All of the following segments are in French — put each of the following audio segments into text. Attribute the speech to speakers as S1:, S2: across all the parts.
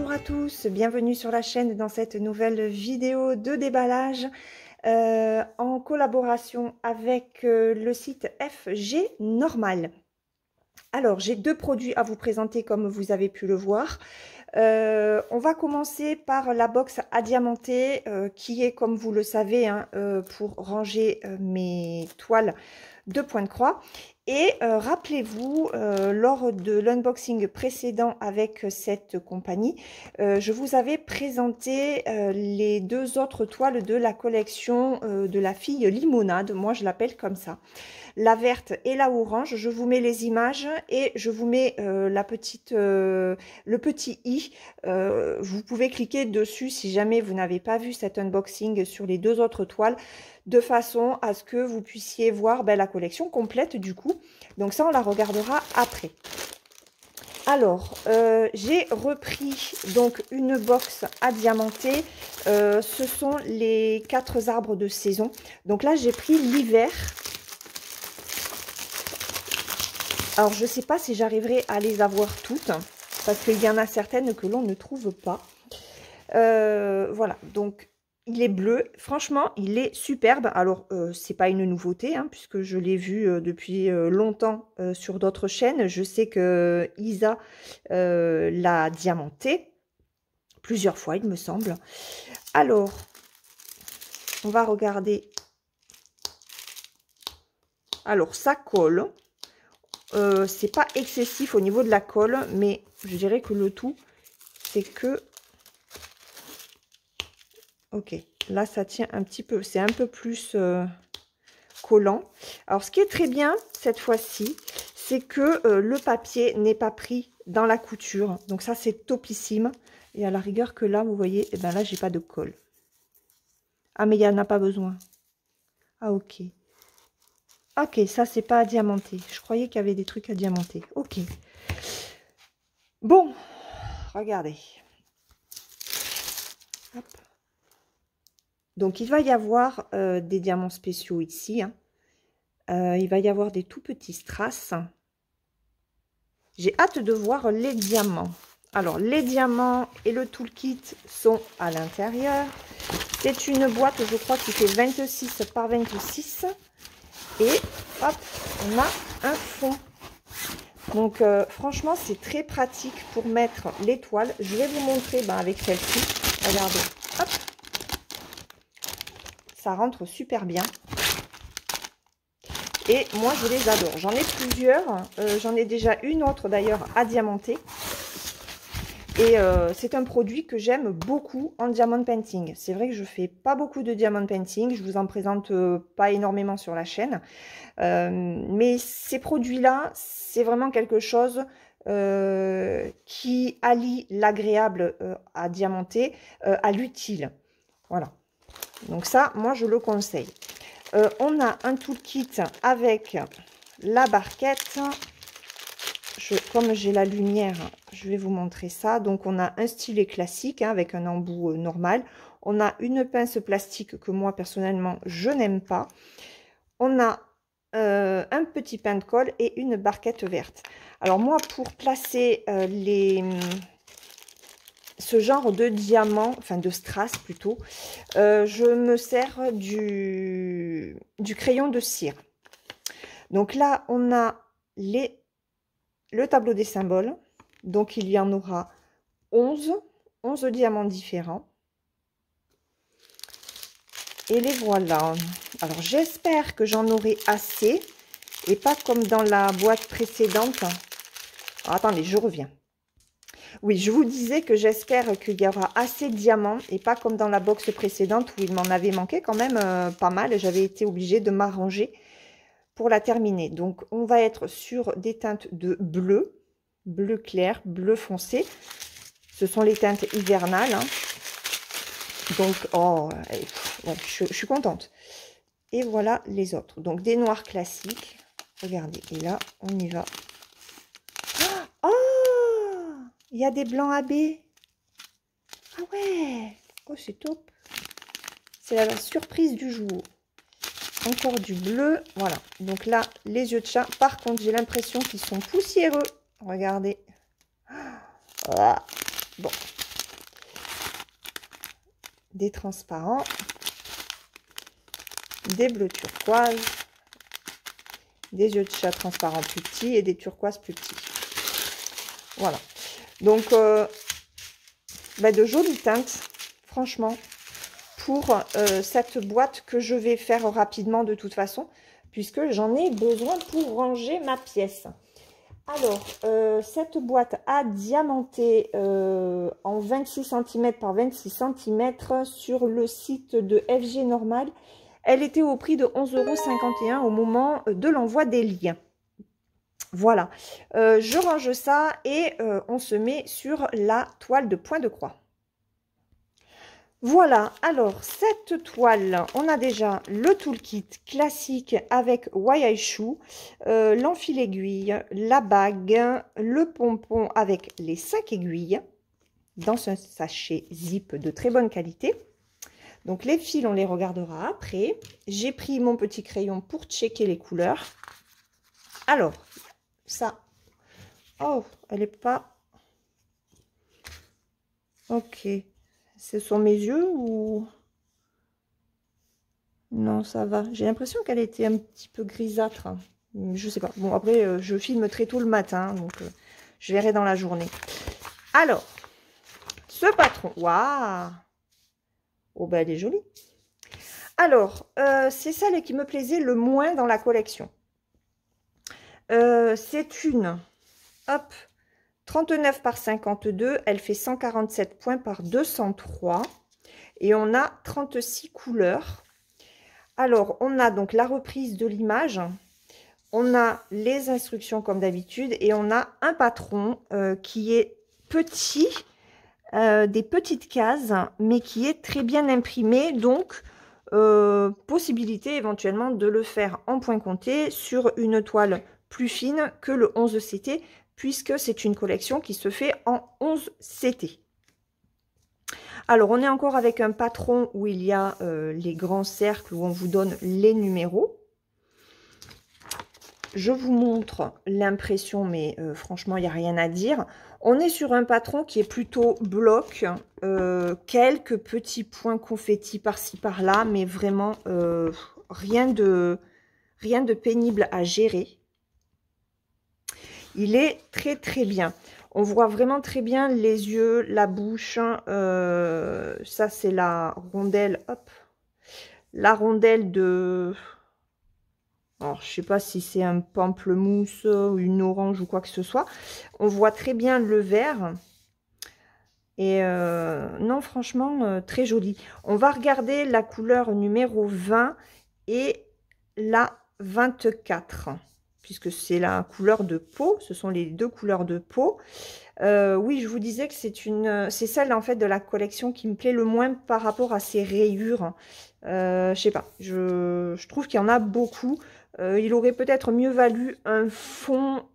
S1: Bonjour à tous, bienvenue sur la chaîne dans cette nouvelle vidéo de déballage en collaboration avec le site FG Normal. Alors, j'ai deux produits à vous présenter comme vous avez pu le voir. On va commencer par la box à diamanter qui est, comme vous le savez, hein, pour ranger mes toiles de point de croix. Et rappelez-vous, lors de l'unboxing précédent avec cette compagnie, je vous avais présenté les deux autres toiles de la collection de la fille limonade. Moi, je l'appelle comme ça. La verte et la orange. Je vous mets les images et je vous mets le petit i. Vous pouvez cliquer dessus si jamais vous n'avez pas vu cet unboxing sur les deux autres toiles, de façon à ce que vous puissiez voir la collection complète du coup. Donc ça, on la regardera après. Alors, j'ai repris donc une box à diamanter. Ce sont les 4 arbres de saison. Donc là, j'ai pris l'hiver. Alors, je ne sais pas si j'arriverai à les avoir toutes, parce qu'il y en a certaines que l'on ne trouve pas. Voilà, donc il est bleu. Franchement, il est superbe. Alors, c'est pas une nouveauté, hein, puisque je l'ai vu depuis longtemps sur d'autres chaînes. Je sais que Isa l'a diamanté plusieurs fois, il me semble. Alors, on va regarder. Alors, ça colle. C'est pas excessif au niveau de la colle, mais je dirais que le tout, c'est que... Ok, là, ça tient un petit peu, c'est un peu plus collant. Alors, ce qui est très bien, cette fois-ci, c'est que le papier n'est pas pris dans la couture. Donc ça, c'est topissime. Et à la rigueur que là, vous voyez, et ben là, j'ai pas de colle. Ah, mais il n'y en a pas besoin. Ah, ok. Ok, ça, c'est pas à diamanter. Je croyais qu'il y avait des trucs à diamanter. Ok. Bon, regardez. Hop. Donc, il va y avoir des diamants spéciaux ici. Hein. Il va y avoir des tout petits strass. J'ai hâte de voir les diamants. Alors, les diamants et le toolkit sont à l'intérieur. C'est une boîte, je crois, qui fait 26 par 26. Et hop, on a un fond. Donc, franchement, c'est très pratique pour mettre les toiles. Je vais vous montrer avec celle-ci. Regardez, hop. Ça rentre super bien. Et moi, je les adore. J'en ai plusieurs. J'en ai déjà une autre, d'ailleurs, à diamanter. Et c'est un produit que j'aime beaucoup en diamond painting. C'est vrai que je fais pas beaucoup de diamond painting. Je vous en présente pas énormément sur la chaîne. Mais ces produits-là, c'est vraiment quelque chose qui allie l'agréable à diamanter à l'utile. Voilà. Donc ça, moi, je le conseille. On a un toolkit avec la barquette. Comme j'ai la lumière, je vais vous montrer ça. Donc, on a un stylet classique hein, avec un embout normal. On a une pince plastique que moi, personnellement, je n'aime pas. On a un petit pain de colle et une barquette verte. Alors, moi, pour placer ce genre de diamant, enfin de strass plutôt, je me sers du crayon de cire. Donc là, on a le tableau des symboles. Donc, il y en aura 11 diamants différents. Et les voilà. Alors, j'espère que j'en aurai assez et pas comme dans la boîte précédente. Alors, attendez, je reviens. Oui, je vous disais que j'espère qu'il y aura assez de diamants et pas comme dans la box précédente où il m'en avait manqué quand même pas mal. J'avais été obligée de m'arranger pour la terminer. Donc, on va être sur des teintes de bleu, bleu clair, bleu foncé. Ce sont les teintes hivernales. Hein. Donc, oh, ouais, je suis contente. Et voilà les autres. Donc, des noirs classiques. Regardez, et là, on y va. Oh, il y a des blancs AB. Ah ouais, oh, c'est top. C'est la surprise du jour. Encore du bleu, voilà. Donc là, les yeux de chat. Par contre, j'ai l'impression qu'ils sont poussiéreux. Regardez. Ah, bon. des transparents, des bleus turquoise, des yeux de chat transparents plus petits et des turquoises plus petits. Voilà. Donc, de jolies teintes, franchement, pour cette boîte que je vais faire rapidement de toute façon, puisque j'en ai besoin pour ranger ma pièce. Alors, cette boîte a diamanté en 26 cm par 26 cm sur le site de FG Normal. Elle était au prix de 11,51 € au moment de l'envoi des liens. Voilà, je range ça et on se met sur la toile de point de croix. Voilà, alors cette toile, on a déjà le toolkit classique avec Why I Shoe, l'enfil aiguille, la bague, le pompon avec les 5 aiguilles dans un sachet zip de très bonne qualité. Donc les fils, on les regardera après. J'ai pris mon petit crayon pour checker les couleurs. Alors, ça, oh, elle n'est pas... Ok, ce sont mes yeux ou... Non, ça va. J'ai l'impression qu'elle était un petit peu grisâtre. Je sais pas. Bon, après, je filme très tôt le matin, donc je verrai dans la journée. Alors, ce patron, waouh! Oh, ben, elle est jolie. Alors, c'est celle qui me plaisait le moins dans la collection. C'est une, hop, 39 par 52. Elle fait 147 points par 203. Et on a 36 couleurs. Alors, on a donc la reprise de l'image. On a les instructions comme d'habitude. Et on a un patron qui est petit, des petites cases, mais qui est très bien imprimé. Donc, possibilité éventuellement de le faire en point compté sur une toile plus fine que le 11 CT, puisque c'est une collection qui se fait en 11 CT. Alors, on est encore avec un patron où il y a les grands cercles où on vous donne les numéros. Je vous montre l'impression, mais franchement, il n'y a rien à dire. On est sur un patron qui est plutôt bloc, quelques petits points confettis par-ci par-là, mais vraiment rien de pénible à gérer. Il est très très bien. On voit vraiment très bien les yeux, la bouche. Ça, c'est la rondelle. Hop, la rondelle de... Alors, je ne sais pas si c'est un pamplemousse ou une orange ou quoi que ce soit. On voit très bien le vert. Et non, franchement, très joli. On va regarder la couleur numéro 20 et la 24. Puisque c'est la couleur de peau, ce sont les deux couleurs de peau. Oui, je vous disais que c'est celle en fait de la collection qui me plaît le moins par rapport à ses rayures. Je sais pas, je trouve qu'il y en a beaucoup. Il aurait peut-être mieux valu un fond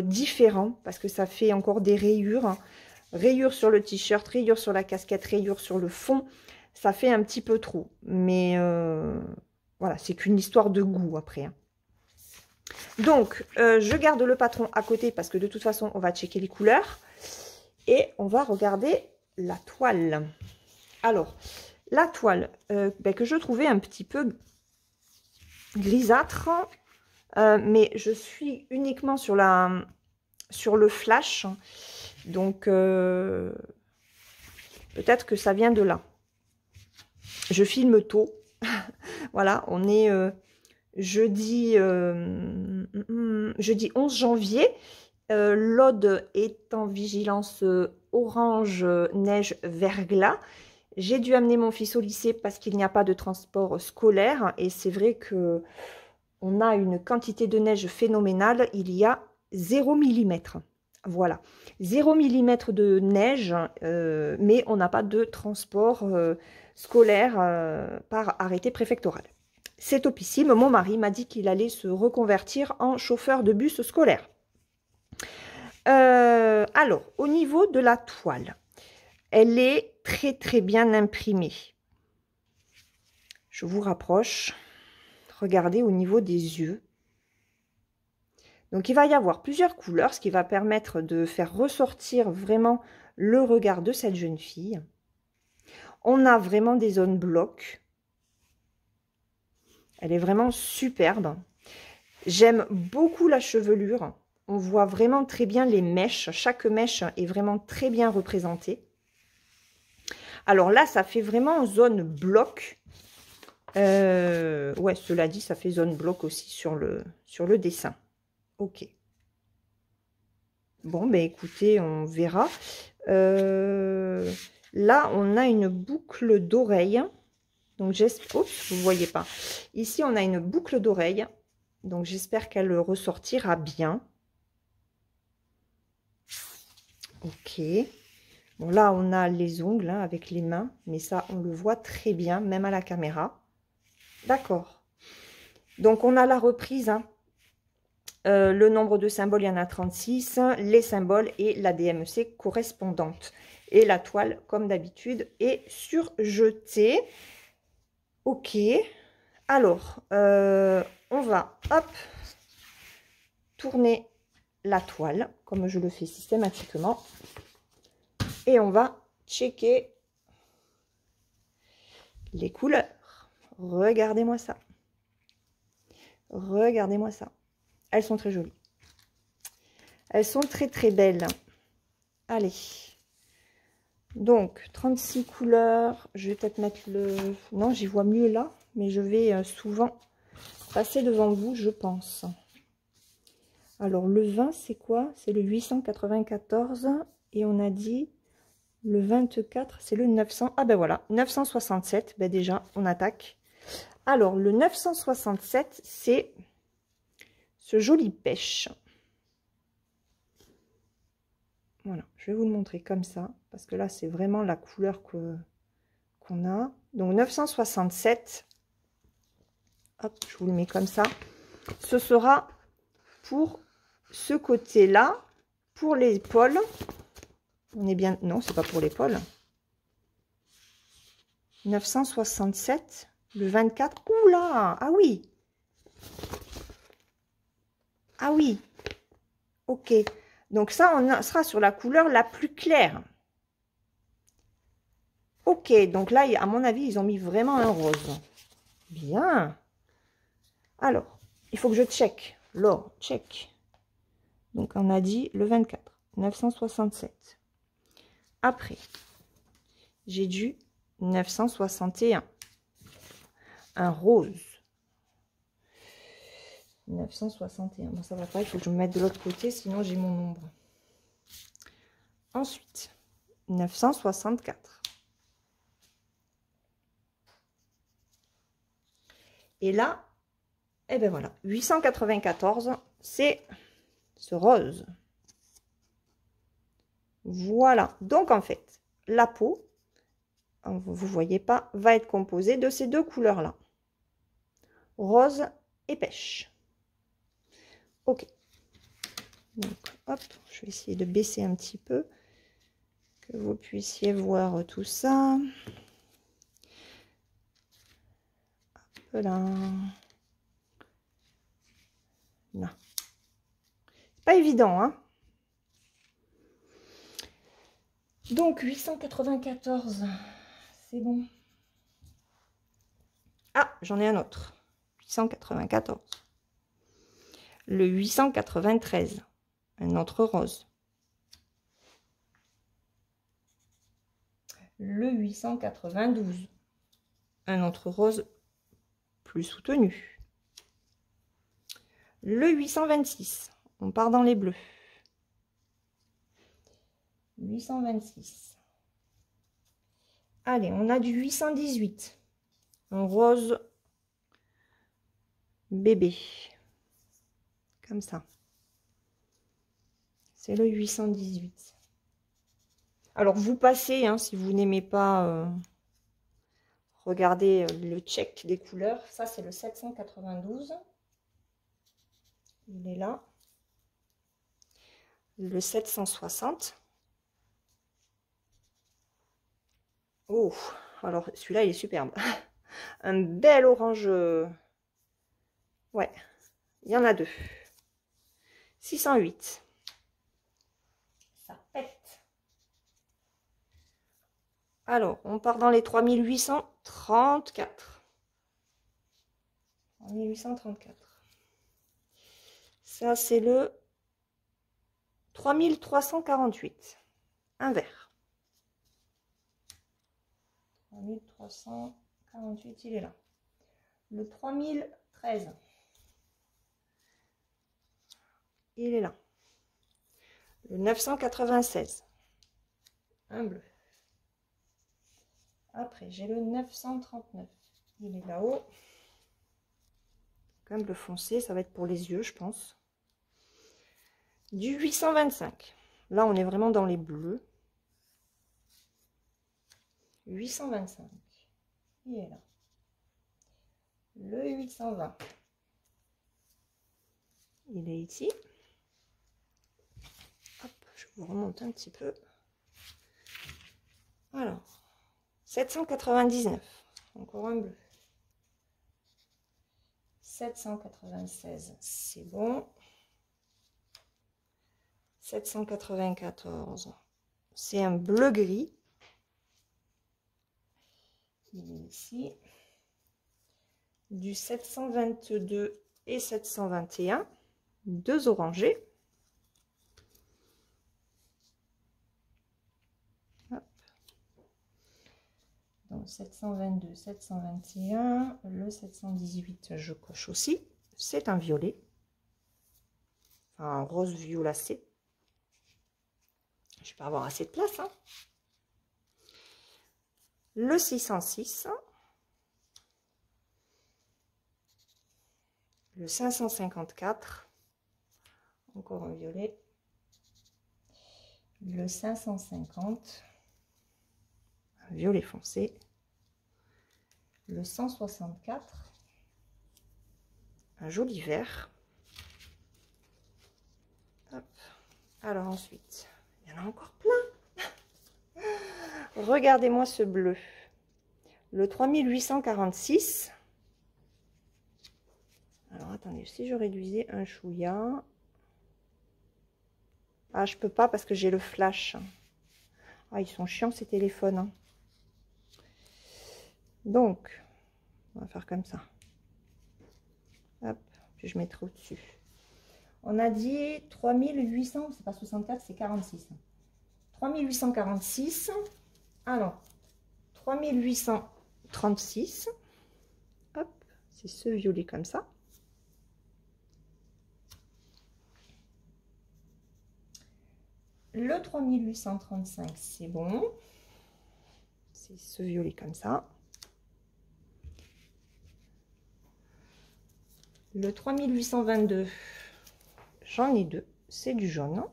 S1: différent parce que ça fait encore des rayures. Rayures sur le t-shirt, rayures sur la casquette, rayures sur le fond. Ça fait un petit peu trop. Mais voilà, c'est qu'une histoire de goût après. Hein. Donc, je garde le patron à côté parce que de toute façon, on va checker les couleurs. Et on va regarder la toile. Alors, la toile que je trouvais un petit peu grisâtre. Mais je suis uniquement sur le flash. Donc, peut-être que ça vient de là. Je filme tôt. Voilà, on est... jeudi 11 janvier, l'Aude est en vigilance orange, neige, verglas. J'ai dû amener mon fils au lycée parce qu'il n'y a pas de transport scolaire. Et c'est vrai que on a une quantité de neige phénoménale. Il y a 0 mm. Voilà, 0 mm de neige, mais on n'a pas de transport scolaire par arrêté préfectoral. C'est topissime. Mon mari m'a dit qu'il allait se reconvertir en chauffeur de bus scolaire. Alors, au niveau de la toile, elle est très très bien imprimée. Je vous rapproche. Regardez au niveau des yeux. Donc, il va y avoir plusieurs couleurs, ce qui va permettre de faire ressortir vraiment le regard de cette jeune fille. On a vraiment des zones blocs. Elle est vraiment superbe. J'aime beaucoup la chevelure. On voit vraiment très bien les mèches. Chaque mèche est vraiment très bien représentée. Alors là, ça fait vraiment zone bloc. Ouais, cela dit, ça fait zone bloc aussi sur le dessin. Ok. Bon, ben écoutez, on verra. Là, on a une boucle d'oreille. Donc, j'espère... Oups, vous ne voyez pas. Ici, on a une boucle d'oreille. Donc, j'espère qu'elle ressortira bien. Ok. Bon, là, on a les ongles hein, avec les mains. Mais ça, on le voit très bien, même à la caméra. D'accord. Donc, on a la reprise. Hein. Le nombre de symboles, il y en a 36. Les symboles et la DMC correspondante. Et la toile, comme d'habitude, est surjetée. Ok. Alors, on va, hop, tourner la toile, comme je le fais systématiquement. Et on va checker les couleurs. Regardez-moi ça. Regardez-moi ça. Elles sont très jolies. Elles sont très très belles. Allez. Donc, 36 couleurs. Je vais peut-être mettre le... Non, j'y vois mieux là. Mais je vais souvent passer devant vous, je pense. Alors, le 20, c'est quoi? C'est le 894. Et on a dit le 24, c'est le 900. Ah ben voilà, 967. Ben déjà, on attaque. Alors, le 967, c'est ce joli pêche. Voilà, je vais vous le montrer comme ça. Parce que là, c'est vraiment la couleur qu'on a. Donc, 967. Hop, je vous le mets comme ça. Ce sera pour ce côté-là. Pour l'épaule. On est bien... Non, c'est pas pour l'épaule. 967. Le 24. Oula! Ah oui! Ah oui! Ok. Donc ça, on sera sur la couleur la plus claire. Ok. Donc là, à mon avis, ils ont mis vraiment un rose. Bien. Alors, il faut que je check. L'or, check. Donc, on a dit le 24. 967. Après, j'ai du 961. Un rose. 961. Bon, ça va pas, il faut que je me mette de l'autre côté, sinon j'ai mon ombre. Ensuite, 964. Et là, et ben voilà, 894, c'est ce rose. Voilà. Donc, en fait, la peau, vous voyez pas, va être composée de ces deux couleurs-là. Rose et pêche. Ok. Donc, hop, je vais essayer de baisser un petit peu, que vous puissiez voir tout ça. Hop là. Non. Pas évident, hein. Donc, 894, c'est bon. Ah, j'en ai un autre. 894. Le 893, un autre rose. Le 892, un autre rose plus soutenu. Le 826, on part dans les bleus. 826. Allez, on a du 818. Un rose bébé. Comme ça. C'est le 818. Alors, vous passez, hein, si vous n'aimez pas regarder le check des couleurs. Ça, c'est le 792. Il est là. Le 760. Oh, alors celui-là, il est superbe. Un bel orange. Ouais, il y en a deux. 608. Ça pète. Alors, on part dans les 3834. 3834. Ça, c'est le 3348. Un vert. 3348, il est là. Le 3013. Il est là. Le 996. Un bleu. Après, j'ai le 939. Il est là-haut. Un bleu foncé, ça va être pour les yeux, je pense. Du 825. Là, on est vraiment dans les bleus. 825. Il est là. Le 820. Il est ici. Hop, je vous remonte un petit peu. Alors, 799. Encore un bleu. 796, c'est bon. 794, c'est un bleu gris. Il est ici. Du 722 et 721, deux orangés. Hop. Donc 722, 721, le 718, je coche aussi. C'est un violet. Enfin, un rose violacé. Je vais pas avoir assez de place, hein. Le 606. Le 554. Encore un violet. Le 550. Un violet foncé. Le 164. Un joli vert. Hop. Alors ensuite, il y en a encore plein. Regardez-moi ce bleu. Le 3846. Alors attendez, si je réduisais un chouïa. Ah, je peux pas parce que j'ai le flash. Ah, ils sont chiants ces téléphones, hein. Donc, on va faire comme ça. Hop, puis je mettrai au-dessus. On a dit 3800, c'est pas 64, c'est 46. 3846. Alors, 3836. Hop, c'est ce violet comme ça. Le 3835, c'est bon. C'est ce violet comme ça. Le 3822, j'en ai deux. C'est du jaune.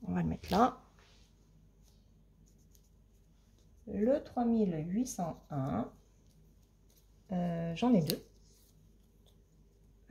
S1: On va le mettre là. Le 3801, j'en ai deux.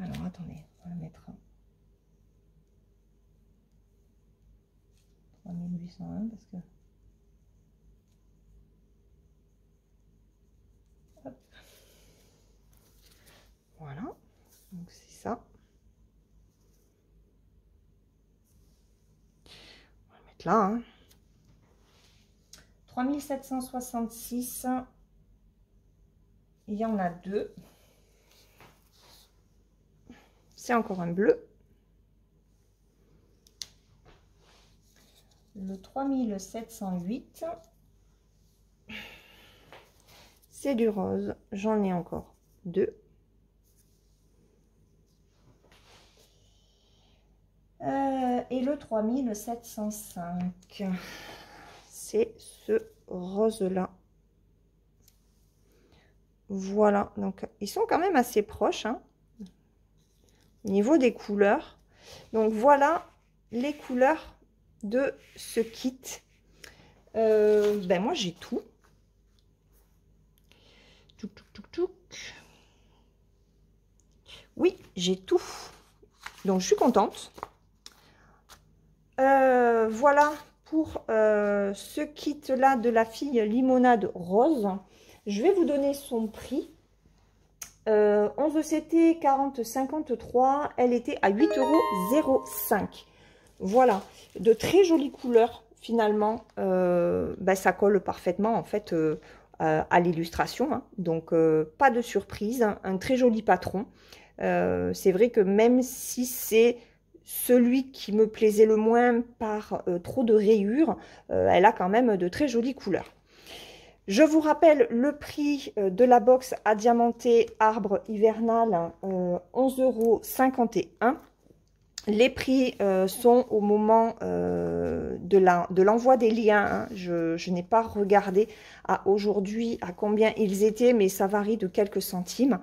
S1: Alors, attendez, on va le mettre 3801 parce que... Hop. Voilà, donc c'est ça. On va le mettre là. Hein. 3766, il y en a deux. C'est encore un bleu. Le 3708, c'est du rose. J'en ai encore deux. Et le 3705, c'est ce rose là. Voilà, donc ils sont quand même assez proches, hein, au niveau des couleurs. Donc voilà les couleurs de ce kit. Ben moi j'ai tout. Oui, j'ai tout. Donc je suis contente. Voilà pour ce kit là de la fille limonade rose. Je vais vous donner son prix. 11 CT 40,53. Elle était à 8,05 €. Voilà, de très jolies couleurs. finalement, ça colle parfaitement en fait à l'illustration, hein. Donc pas de surprise, hein. Un très joli patron. C'est vrai que même si c'est celui qui me plaisait le moins par trop de rayures, elle a quand même de très jolies couleurs. Je vous rappelle le prix de la box à diamanté arbre hivernal, 11,51 €. Les prix sont au moment de l'envoi des liens, hein. Je n'ai pas regardé à aujourd'hui à combien ils étaient, mais ça varie de quelques centimes.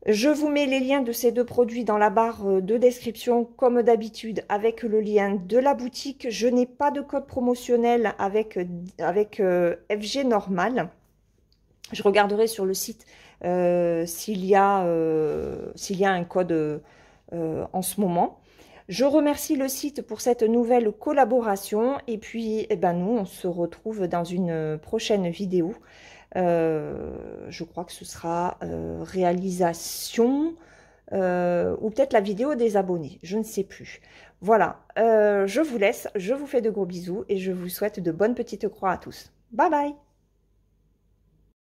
S1: Je vous mets les liens de ces deux produits dans la barre de description comme d'habitude avec le lien de la boutique. Je n'ai pas de code promotionnel avec FG Normal. Je regarderai sur le site s'il y a un code en ce moment. Je remercie le site pour cette nouvelle collaboration et puis nous on se retrouve dans une prochaine vidéo. Je crois que ce sera réalisation ou peut-être la vidéo des abonnés, je ne sais plus. Voilà, je vous laisse, je vous fais de gros bisous et je vous souhaite de bonnes petites croix à tous. Bye bye!